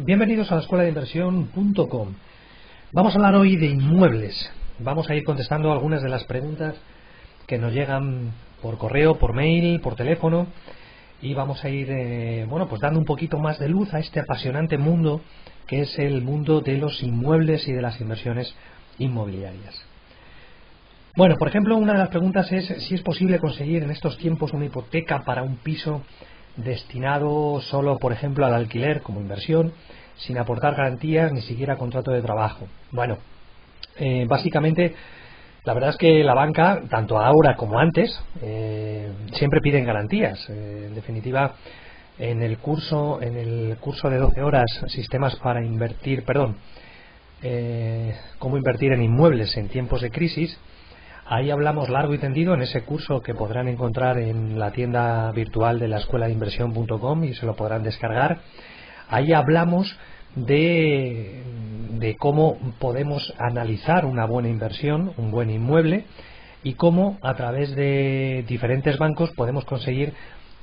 Bienvenidos a la escuela de inversión.com. Vamos a hablar hoy de inmuebles. Vamos a ir contestando algunas de las preguntas que nos llegan por correo, por mail, por teléfono, y vamos a ir pues dando un poquito más de luz a este apasionante mundo que es el mundo de los inmuebles y de las inversiones inmobiliarias. Bueno, por ejemplo, una de las preguntas es si es posible conseguir en estos tiempos una hipoteca para un piso destinado solo, por ejemplo, al alquiler como inversión, sin aportar garantías ni siquiera contrato de trabajo. Bueno, básicamente la verdad es que la banca, tanto ahora como antes, siempre piden garantías. En definitiva, en el curso de 12 horas, sistemas para invertir, cómo invertir en inmuebles en tiempos de crisis. Ahí hablamos largo y tendido en ese curso que podrán encontrar en la tienda virtual de la escuela de inversión.com y se lo podrán descargar. Ahí hablamos de cómo podemos analizar una buena inversión, un buen inmueble, y cómo a través de diferentes bancos podemos conseguir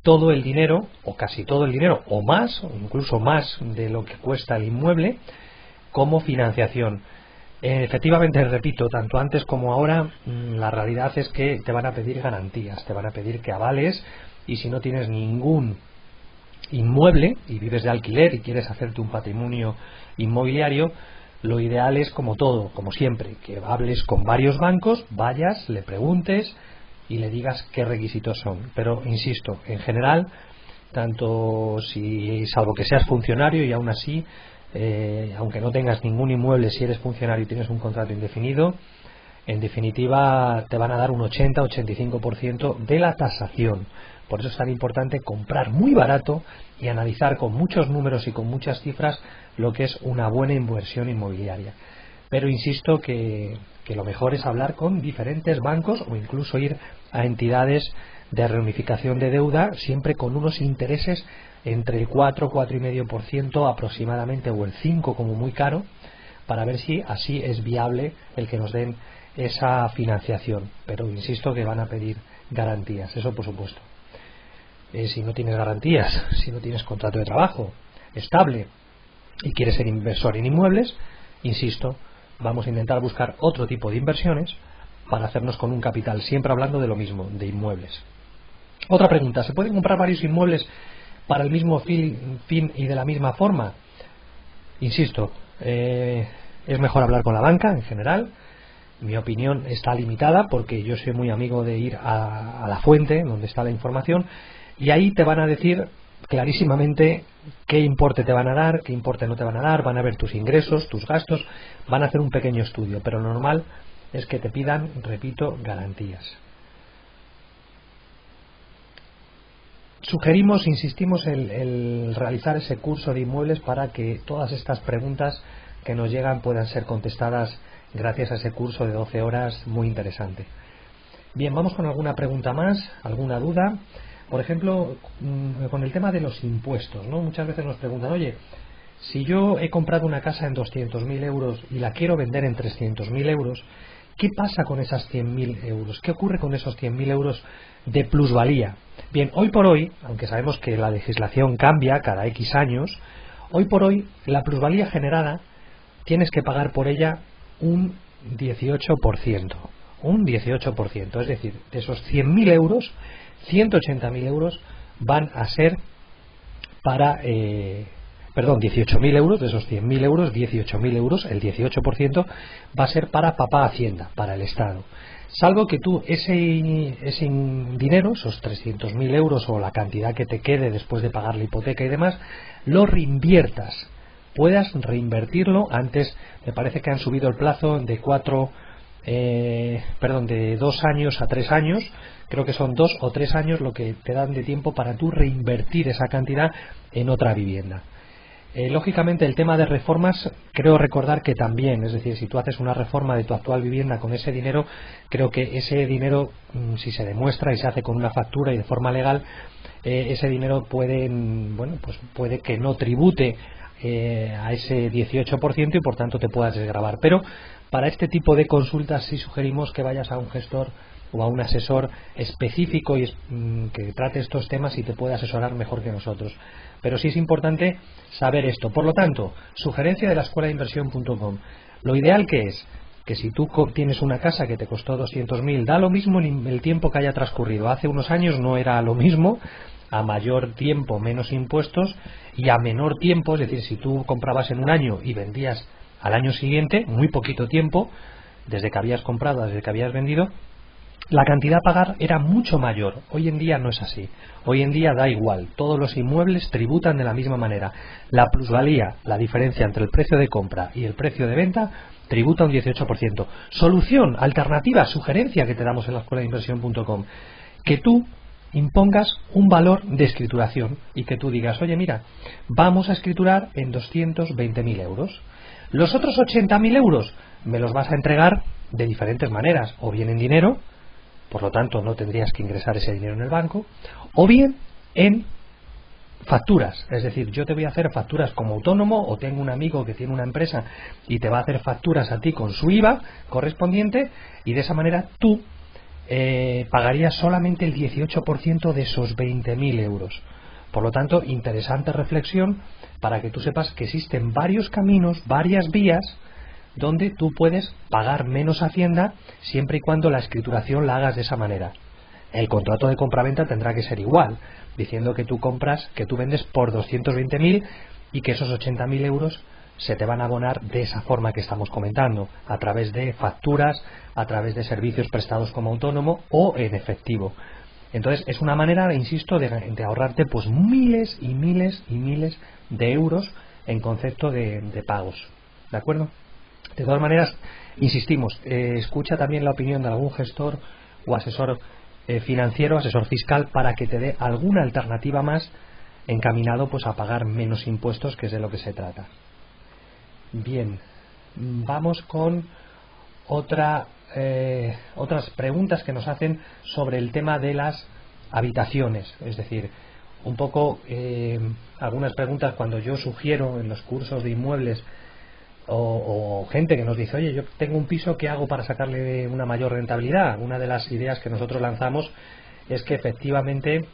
todo el dinero, o casi todo el dinero, o más, o incluso más de lo que cuesta el inmueble, como financiación. Efectivamente, repito, tanto antes como ahora, la realidad es que te van a pedir garantías, te van a pedir que avales, y si no tienes ningún inmueble y vives de alquiler y quieres hacerte un patrimonio inmobiliario, lo ideal es, como todo, como siempre, que hables con varios bancos, vayas, le preguntes y le digas qué requisitos son. Pero insisto, en general, tanto salvo que seas funcionario, y aún así, aunque no tengas ningún inmueble, si eres funcionario y tienes un contrato indefinido, en definitiva te van a dar un 80-85% de la tasación. Por eso es tan importante comprar muy barato y analizar con muchos números y con muchas cifras lo que es una buena inversión inmobiliaria. Pero insisto que lo mejor es hablar con diferentes bancos o incluso ir a entidades de reunificación de deuda, siempre con unos intereses entre el 4-4,5% aproximadamente, o el 5% como muy caro, para ver si así es viable el que nos den esa financiación. Pero insisto que van a pedir garantías, eso por supuesto. Si no tienes garantías, si no tienes contrato de trabajo estable y quieres ser inversor en inmuebles, insisto, vamos a intentar buscar otro tipo de inversiones para hacernos con un capital, siempre hablando de lo mismo, de inmuebles. Otra pregunta: ¿se pueden comprar varios inmuebles para el mismo fin y de la misma forma? Insisto, es mejor hablar con la banca en general. Mi opinión está limitada porque yo soy muy amigo de ir a la fuente donde está la información, y ahí te van a decir clarísimamente qué importe te van a dar, qué importe no te van a dar, van a ver tus ingresos, tus gastos, van a hacer un pequeño estudio, pero lo normal es que te pidan, repito, garantías. Sugerimos, insistimos, el realizar ese curso de inmuebles para que todas estas preguntas que nos llegan puedan ser contestadas gracias a ese curso de 12 horas muy interesante. Bien, vamos con alguna pregunta más, alguna duda. Por ejemplo, con el tema de los impuestos, ¿no? Muchas veces nos preguntan: oye, si yo he comprado una casa en 200.000 euros y la quiero vender en 300.000 euros, ¿qué pasa con esas 100.000 euros? ¿Qué ocurre con esos 100.000 euros de plusvalía? Bien, hoy por hoy, aunque sabemos que la legislación cambia cada X años, hoy por hoy la plusvalía generada tienes que pagar por ella un 18%. Un 18%, es decir, de esos 100.000 euros, 180.000 euros van a ser para 18.000 euros, de esos 100.000 euros, 18.000 euros, el 18% va a ser para papá Hacienda, para el Estado. Salvo que tú ese dinero, esos 300.000 euros o la cantidad que te quede después de pagar la hipoteca y demás, lo reinviertas, puedas reinvertirlo antes. Me parece que han subido el plazo de 2 años a 3 años. Creo que son 2 o 3 años lo que te dan de tiempo para tú reinvertir esa cantidad en otra vivienda. Lógicamente, el tema de reformas, creo recordar que también, es decir, si tú haces una reforma de tu actual vivienda con ese dinero, creo que ese dinero, si se demuestra y se hace con una factura y de forma legal, ese dinero puede que no tribute a ese 18% y por tanto te puedas desgravar. Pero para este tipo de consultas sí sugerimos que vayas a un gestor o a un asesor específico que trate estos temas y te pueda asesorar mejor que nosotros. Pero sí es importante saber esto. Por lo tanto, sugerencia de la escuela de inversión.com. Lo ideal que es que si tú tienes una casa que te costó 200.000, da lo mismo el tiempo que haya transcurrido. Hace unos años no era lo mismo, a mayor tiempo menos impuestos, y a menor tiempo, es decir, si tú comprabas en un año y vendías al año siguiente, muy poquito tiempo, desde que habías comprado, desde que habías vendido, la cantidad a pagar era mucho mayor. Hoy en día no es así. Hoy en día da igual. Todos los inmuebles tributan de la misma manera. La plusvalía, la diferencia entre el precio de compra y el precio de venta, tributa un 18%. Solución, alternativa, sugerencia que te damos en la escuela de inversión.com. Que tú impongas un valor de escrituración y que tú digas, oye, mira, vamos a escriturar en 220.000 euros. Los otros 80.000 euros me los vas a entregar de diferentes maneras, o bien en dinero, por lo tanto no tendrías que ingresar ese dinero en el banco, o bien en facturas, es decir, yo te voy a hacer facturas como autónomo, o tengo un amigo que tiene una empresa y te va a hacer facturas a ti con su IVA correspondiente, y de esa manera tú pagarías solamente el 18% de esos 20.000 euros. Por lo tanto, interesante reflexión para que tú sepas que existen varios caminos, varias vías donde tú puedes pagar menos Hacienda siempre y cuando la escrituración la hagas de esa manera. El contrato de compraventa tendrá que ser igual, diciendo que tú compras, que tú vendes por 220.000 y que esos 80.000 euros se te van a abonar de esa forma que estamos comentando, a través de facturas, a través de servicios prestados como autónomo o en efectivo. Entonces es una manera, insisto, de ahorrarte pues miles y miles y miles de euros en concepto de pagos. ¿De acuerdo? De todas maneras, insistimos, escucha también la opinión de algún gestor o asesor financiero, asesor fiscal, para que te dé alguna alternativa más encaminado pues a pagar menos impuestos, que es de lo que se trata. Bien, vamos con otras preguntas que nos hacen sobre el tema de las habitaciones, es decir, un poco algunas preguntas cuando yo sugiero en los cursos de inmuebles o gente que nos dice, oye, yo tengo un piso, ¿qué hago para sacarle una mayor rentabilidad? Una de las ideas que nosotros lanzamos es que efectivamente,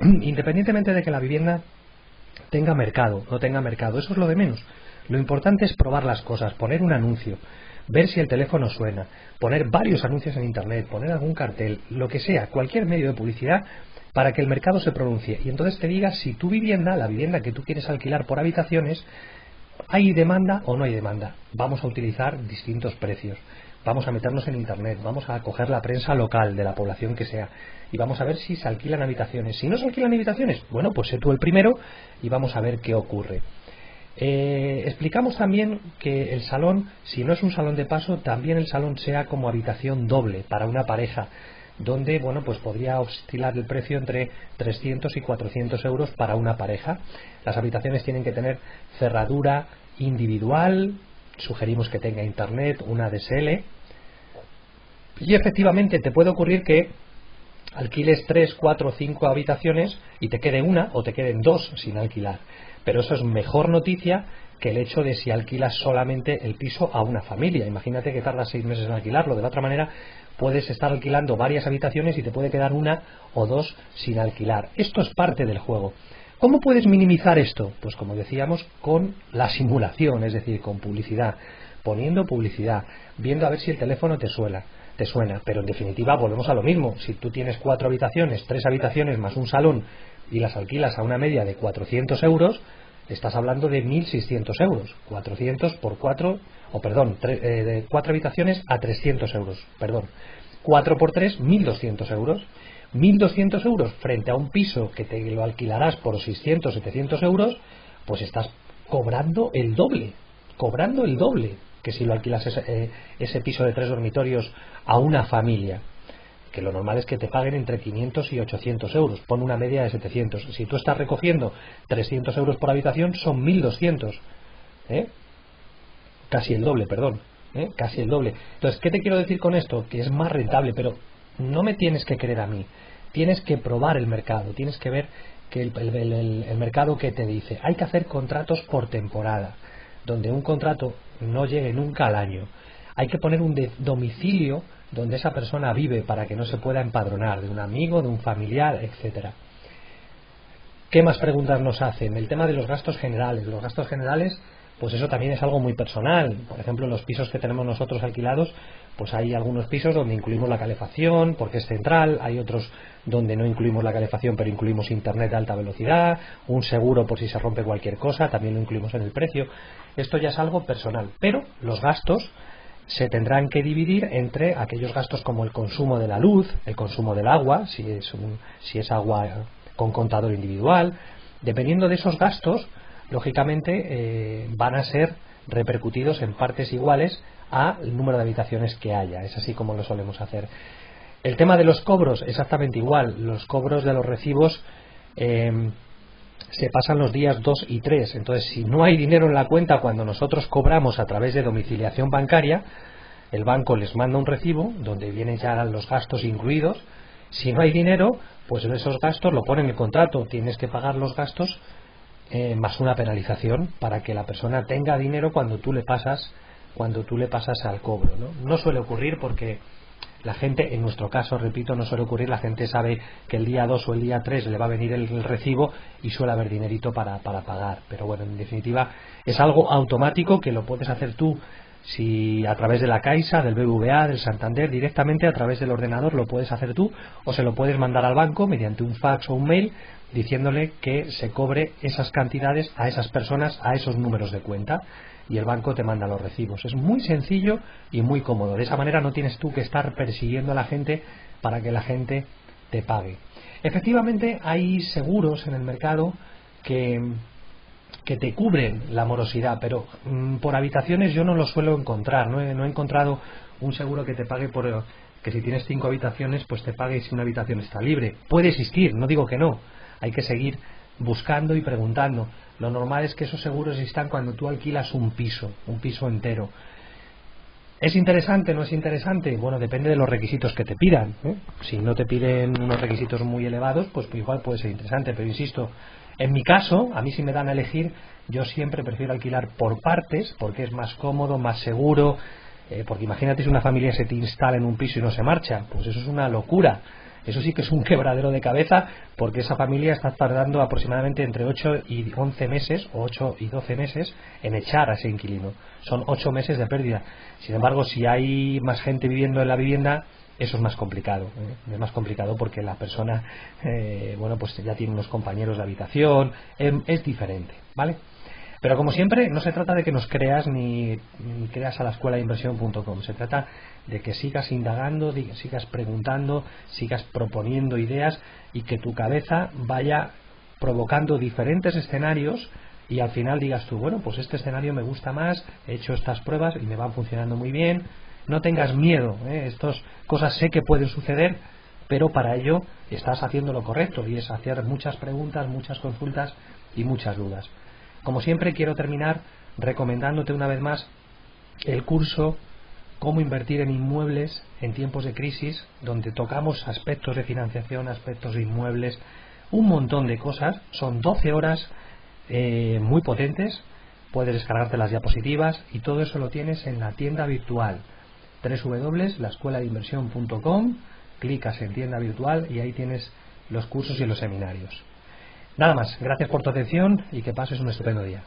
independientemente de que la vivienda tenga mercado, no tenga mercado, eso es lo de menos. Lo importante es probar las cosas, poner un anuncio, ver si el teléfono suena, poner varios anuncios en internet, poner algún cartel, lo que sea, cualquier medio de publicidad para que el mercado se pronuncie y entonces te diga si tu vivienda, la vivienda que tú quieres alquilar por habitaciones, ¿hay demanda o no hay demanda? Vamos a utilizar distintos precios, vamos a meternos en internet, vamos a coger la prensa local de la población que sea y vamos a ver si se alquilan habitaciones. Si no se alquilan habitaciones, bueno, pues sé tú el primero y vamos a ver qué ocurre. Explicamos también que el salón, si no es un salón de paso, también el salón sea como habitación doble para una pareja, donde bueno, pues podría oscilar el precio entre 300 y 400 euros para una pareja. Las habitaciones tienen que tener cerradura individual, sugerimos que tenga internet, una DSL, y efectivamente te puede ocurrir que alquiles 3, 4, 5 habitaciones y te quede una o te queden 2 sin alquilar. Pero eso es mejor noticia que el hecho de si alquilas solamente el piso a una familia. Imagínate que tardas 6 meses en alquilarlo. De la otra manera puedes estar alquilando varias habitaciones y te puede quedar una o 2 sin alquilar. Esto es parte del juego. ¿Cómo puedes minimizar esto? Pues como decíamos, con la simulación, es decir, con publicidad, poniendo publicidad, viendo a ver si el teléfono te suena, pero en definitiva volvemos a lo mismo. Si tú tienes 4 habitaciones, 3 habitaciones más un salón y las alquilas a una media de 400 euros, estás hablando de 1.600 euros. 400 por 4, de 4 habitaciones a 300 euros, 4 por 3, 1.200 euros. 1.200 euros frente a un piso que te lo alquilarás por 600, 700 euros, pues estás cobrando el doble que si lo alquilas ese piso de 3 dormitorios a una familia, que lo normal es que te paguen entre 500 y 800 euros, pon una media de 700. Si tú estás recogiendo 300 euros por habitación, son 1.200, casi el doble, casi el doble. Entonces, ¿qué te quiero decir con esto? Que es más rentable, pero no me tienes que creer a mí, tienes que probar el mercado, tienes que ver que el mercado que te dice. Hay que hacer contratos por temporada, donde un contrato no llegue nunca al año. Hay que poner un domicilio donde esa persona vive para que no se pueda empadronar, de un amigo, de un familiar, etcétera. ¿Qué más preguntas nos hacen? El tema de los gastos generales. Los gastos generales, pues eso también es algo muy personal. Por ejemplo, los pisos que tenemos nosotros alquilados, pues hay algunos pisos donde incluimos la calefacción porque es central, hay otros donde no incluimos la calefacción pero incluimos internet de alta velocidad, un seguro por si se rompe cualquier cosa, también lo incluimos en el precio. Esto ya es algo personal, pero los gastos se tendrán que dividir entre aquellos gastos como el consumo de la luz, el consumo del agua, si es agua con contador individual. Dependiendo de esos gastos, lógicamente van a ser repercutidos en partes iguales al número de habitaciones que haya. Es así como lo solemos hacer. El tema de los cobros, exactamente igual. Los cobros de los recibos se pasan los días 2 y 3. Entonces, si no hay dinero en la cuenta cuando nosotros cobramos a través de domiciliación bancaria, el banco les manda un recibo donde vienen ya los gastos incluidos. Si no hay dinero, pues en esos gastos lo pone en el contrato. Tienes que pagar los gastos más una penalización para que la persona tenga dinero cuando tú le pasas al cobro, ¿no? No suele ocurrir porque la gente, en nuestro caso, repito, no suele ocurrir. La gente sabe que el día 2 o el día 3 le va a venir el recibo y suele haber dinerito para pagar. Pero bueno, en definitiva, es algo automático que lo puedes hacer tú. Si a través de la Caixa, del BBVA, del Santander, directamente a través del ordenador lo puedes hacer tú, o se lo puedes mandar al banco mediante un fax o un mail diciéndole que se cobre esas cantidades a esas personas, a esos números de cuenta, y el banco te manda los recibos. Es muy sencillo y muy cómodo. De esa manera no tienes tú que estar persiguiendo a la gente para que la gente te pague. Efectivamente, hay seguros en el mercado que te cubren la morosidad, pero por habitaciones yo no lo suelo encontrar. No he encontrado un seguro que te pague por que si tienes 5 habitaciones pues te pague si una habitación está libre. Puede existir, no digo que no, hay que seguir buscando y preguntando. Lo normal es que esos seguros existan cuando tú alquilas un piso entero. ¿Es interesante? ¿No es interesante? Bueno, depende de los requisitos que te pidan, ¿eh? Si no te piden unos requisitos muy elevados, pues igual puede ser interesante, pero insisto, en mi caso, a mí si me dan a elegir, yo siempre prefiero alquilar por partes, porque es más cómodo, más seguro, porque imagínate si una familia se te instala en un piso y no se marcha, pues eso es una locura. Eso sí que es un quebradero de cabeza, porque esa familia está tardando aproximadamente entre 8 y 11 meses, o 8 y 12 meses, en echar a ese inquilino. Son 8 meses de pérdida. Sin embargo, si hay más gente viviendo en la vivienda, eso es más complicado. Es más complicado porque la persona, bueno, pues ya tiene unos compañeros de habitación, es diferente, ¿vale? Pero como siempre, no se trata de que nos creas ni creas a la escuela de inversión.com. Se trata de que sigas indagando, sigas preguntando, sigas proponiendo ideas y que tu cabeza vaya provocando diferentes escenarios y al final digas tú, bueno, pues este escenario me gusta más, he hecho estas pruebas y me van funcionando muy bien. No tengas miedo, estas cosas sé que pueden suceder, pero para ello estás haciendo lo correcto y es hacer muchas preguntas, muchas consultas y muchas dudas. Como siempre, quiero terminar recomendándote una vez más el curso Cómo invertir en inmuebles en tiempos de crisis, donde tocamos aspectos de financiación, aspectos de inmuebles, un montón de cosas. Son 12 horas muy potentes, puedes descargarte las diapositivas y todo eso lo tienes en la tienda virtual www.laescueladeinversión.com. Clicas en tienda virtual y ahí tienes los cursos y los seminarios. Nada más, gracias por tu atención y que pases un estupendo día.